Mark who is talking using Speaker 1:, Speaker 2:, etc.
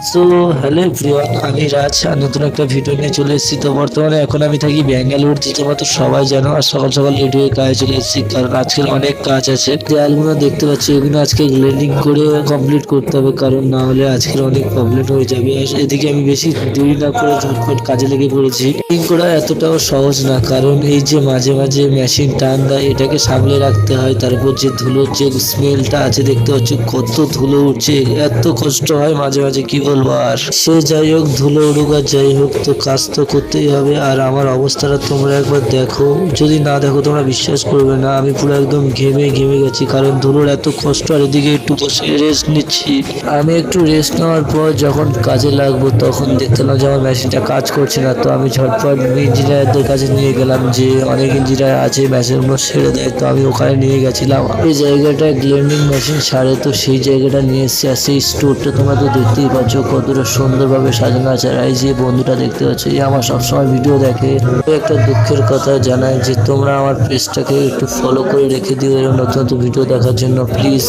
Speaker 1: So hello everyone, আমি রাজ আর নতুন একটা ভিডিও নিয়ে চলে এসেছি। তো বর্তমানে এখন আমি থাকি ব্যাঙ্গালোর, যেটা মাত্র সবাই জানো। আর সকাল সকাল রেডি হয়ে কাজে চলে এসেছি, কারণ আজকের অনেক কাজ আছে। দেয়ালগুলো দেখতে পাচ্ছি, এগুলো আজকে গ্লেডিং করে কমপ্লিট করতে হবে, কারণ না হলে আজকের অনেক প্রবলেম হয়ে যাবে। আর এদিকে আমি বেশি দেরি না করে ঝটপট কাজে লেগে পড়েছি। গ্লেডিং করা এতটাও সহজ না, কারণ এই যে মাঝে মাঝে মেশিন টান দেয়, এটাকে সামলে রাখতে হয়। তারপর যে ধুলোর যে স্মেলটা আছে, দেখতে পাচ্ছি কত ধুলো উঠছে, এত কষ্ট হয় মাঝে মাঝে, কি বলবো। আর সে যাই হোক, ধুলো উড়ুক আর যাই হোক, তো কাজ তো করতেই হবে। আর আমার অবস্থাটা তোমরা একবার দেখো, যদি না দেখো তোমরা বিশ্বাস করবে না, আমি পুরো একদম ঘেমে ঘেমে গেছি, কারণ ধুলোর এত কষ্ট। আর এদিকে একটু বসে রেস্ট নিচ্ছি। আমি একটু রেস্ট নেওয়ার পর যখন কাজে লাগবো, তখন দেখতে পেলাম যে আমার মেশিনটা কাজ করছে না। তো আমি ঝটপট ইঞ্জিনিয়ারদের কাছে নিয়ে গেলাম, যে অনেক ইঞ্জিনিয়ার আছে মেশিনগুলো সেরে দেয়। তো আমি ওখানে নিয়ে গেছিলাম, এই জায়গাটায় গ্লেন্ডিং মেশিন সারে। তো সেই জায়গাটা নিয়ে এসেছি। আর সেই স্টোরটা তোমরা তো দেখতেই পাচ্ছ কতটা সুন্দরভাবে সাজানো আছে। আর এই যে বন্ধুটা দেখতে পাচ্ছ, এই আমার সবসময় ভিডিও দেখে। একটা দুঃখের কথা জানাই যে তোমরা আমার পেজটাকে একটু ফলো করে রেখে দিও এরকম নতুন নতুন ভিডিও দেখার জন্য, প্লিজ।